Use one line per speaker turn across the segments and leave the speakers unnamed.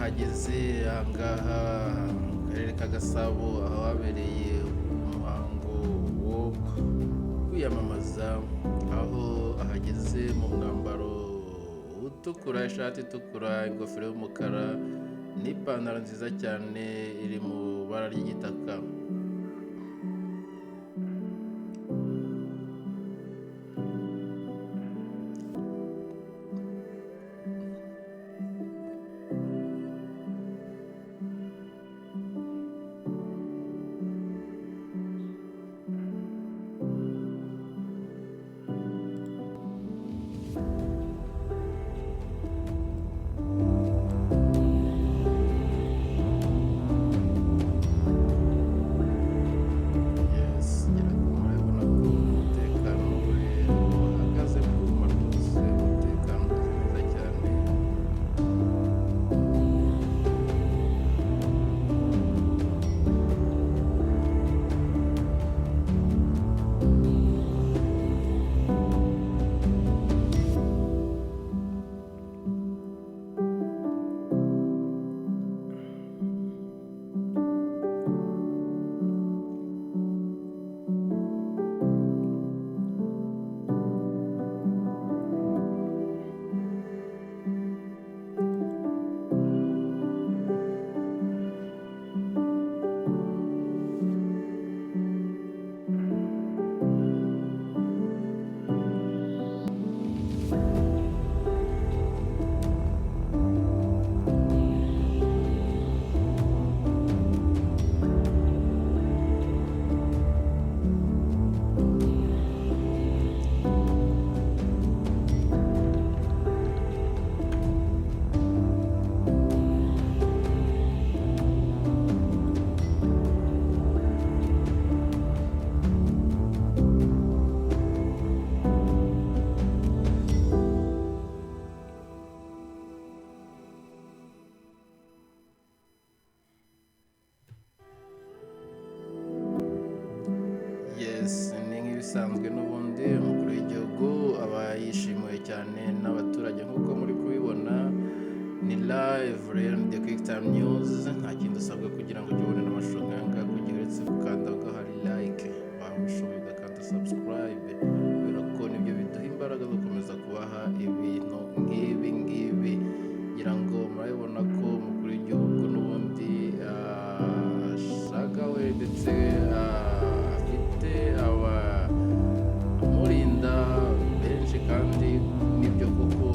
nahageze ahangaha mu karere ka Gasabo aho habereye umuhango wo kwiyamamaza, aho ahageze mu mwambaro utukura, ishati itukura, ingofero y'umukara n'ipantaro nziza cyane iri mu bara ry'igitaka. Ni nk'ibisanzwe n'ubundi umukuru w'igihugu aba yishimiwe cyane n'abaturage nk'uko muri kubibona. Ni live rero, ni The Quick Time News. Nta kindi usabwa kugira ngo ujye ubone n'amashusho nk'aya kugira uretse gukanda aho hari like, waba ushoboye ugakanda subscribe, kubera ko nibyo biduha imbaraga zo gukomeza kubaha ibintu nk'ibi ngibi. Ngira ngo murabibona ko umukuru w'igihugu n'ubundi ashagawe ndetse afite abamurinda benshi, kandi nibyo koko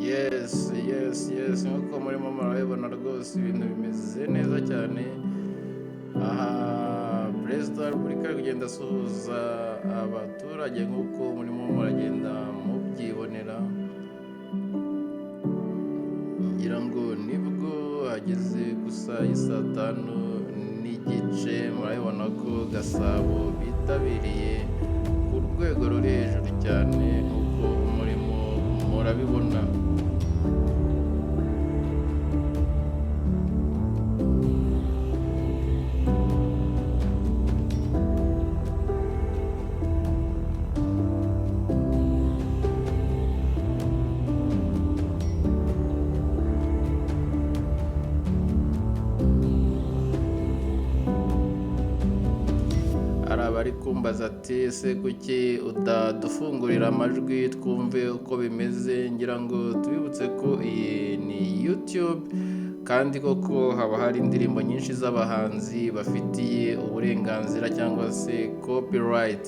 yes nk'uko murimo murabibona rwose ibintu bimeze neza cyane. Aha perezida wa repubulika ari kugenda asuhuza abaturage nk'uko murimo muragenda mubyibonera. ngira ngo nibwo hageze gusa isaa 5:30, murabibona ko Gasabo bitabiriye ku rwego ruri hejuru cyane nk'uko murimo murabibona. hari abari kumbaza ati ese kuki udadufungurira amajwi twumve uko bimeze, ngira ngo tubibutse ko iyi ni YouTube kandi koko haba hari indirimbo nyinshi z'abahanzi bafitiye uburenganzira cyangwa se copyright.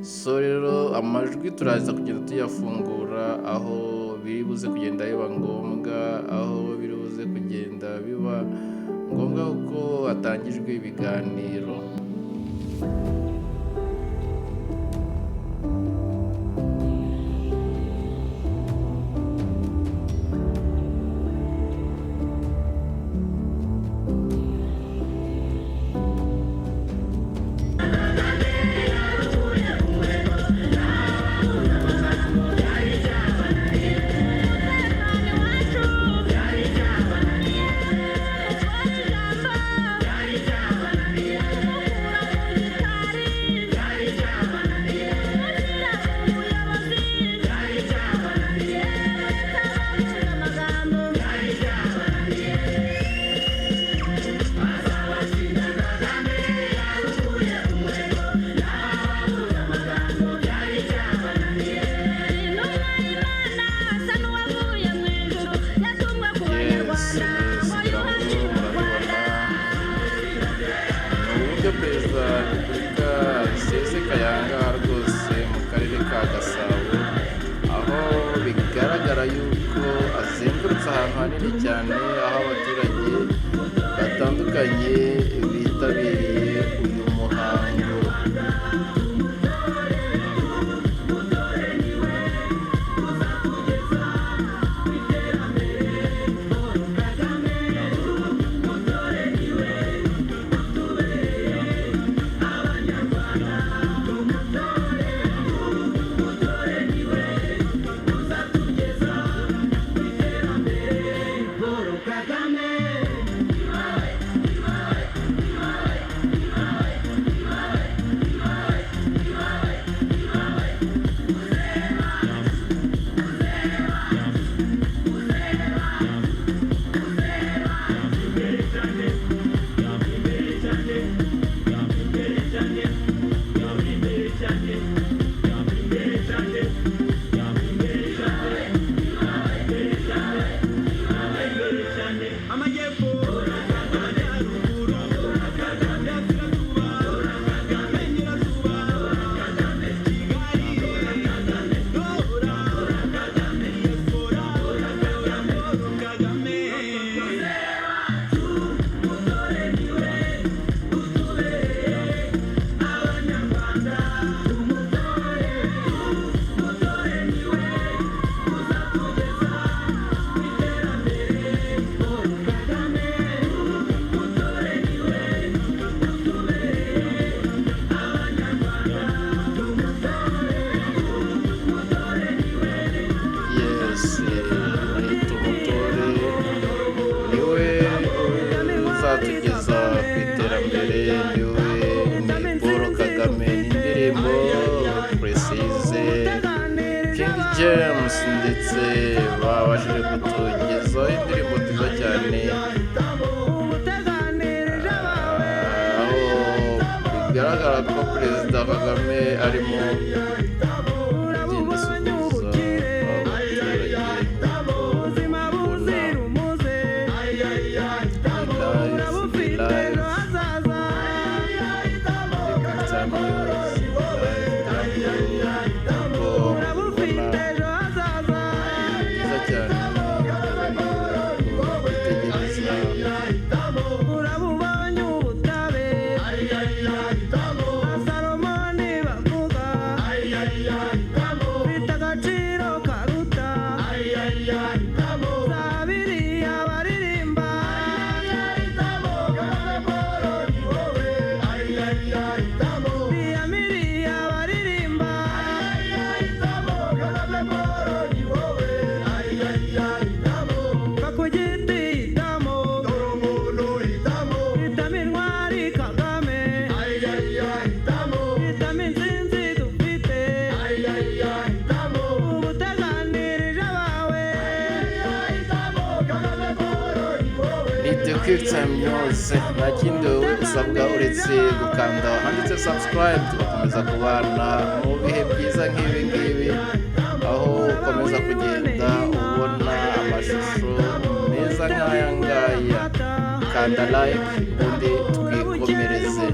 So rero amajwi turaza kugenda tuyafungura aho biri buze kugenda biba ngombwa, aho biri buze kugenda biba ngombwa ko hatangijwe ibiganiro. Perezida wa Repubulika Seseka yanga rwose mu karere ka Gasabo, aho bigaragara yuko azengurutse ahantu hanini cyane, aho abaturage batandukanye bitabiriye uyu muhango. Tugeza ku iterambere niwe ni Paul Kagame, n'indirimbo Precise, King James ndetse babashije kutugezaho indirimbo nziza cyane, aho bigaragara ko Perezida Kagame arimo Quick Time News. Nta kindi wowe usabwa uretse gukanda handitse subscribe, tugakomeza kubana mu bihe byiza nk'ibi ngibi, aho ukomeza kugenda ubona amashusho meza nk'aya ngaya. Kanda like ubundi twikomereze.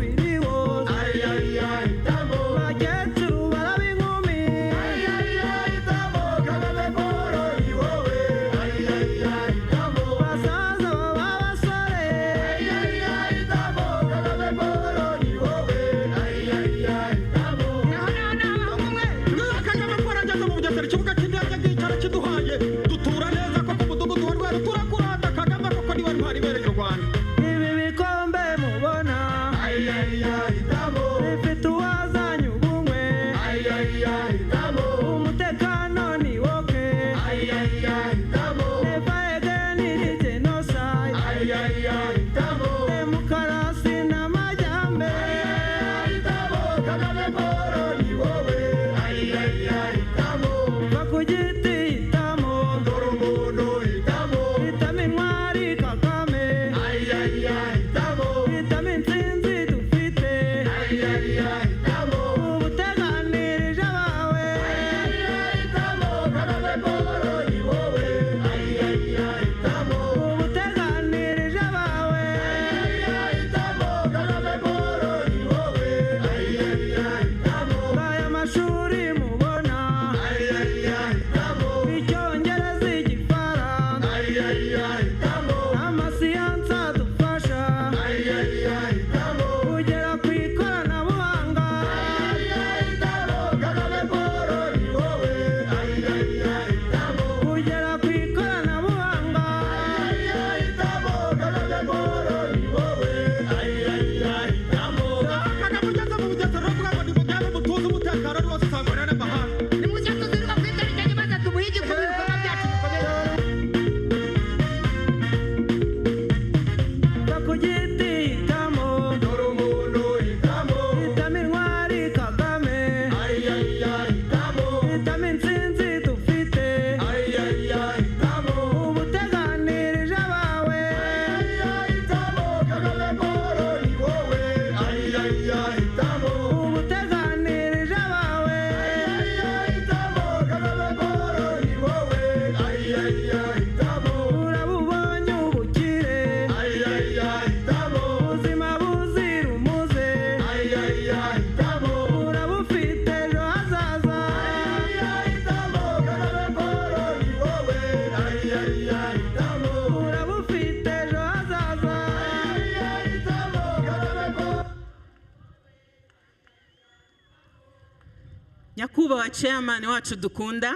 Nyakubahwa chairman wacu dukunda,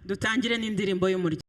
dutangire n'indirimbo y'umuryango.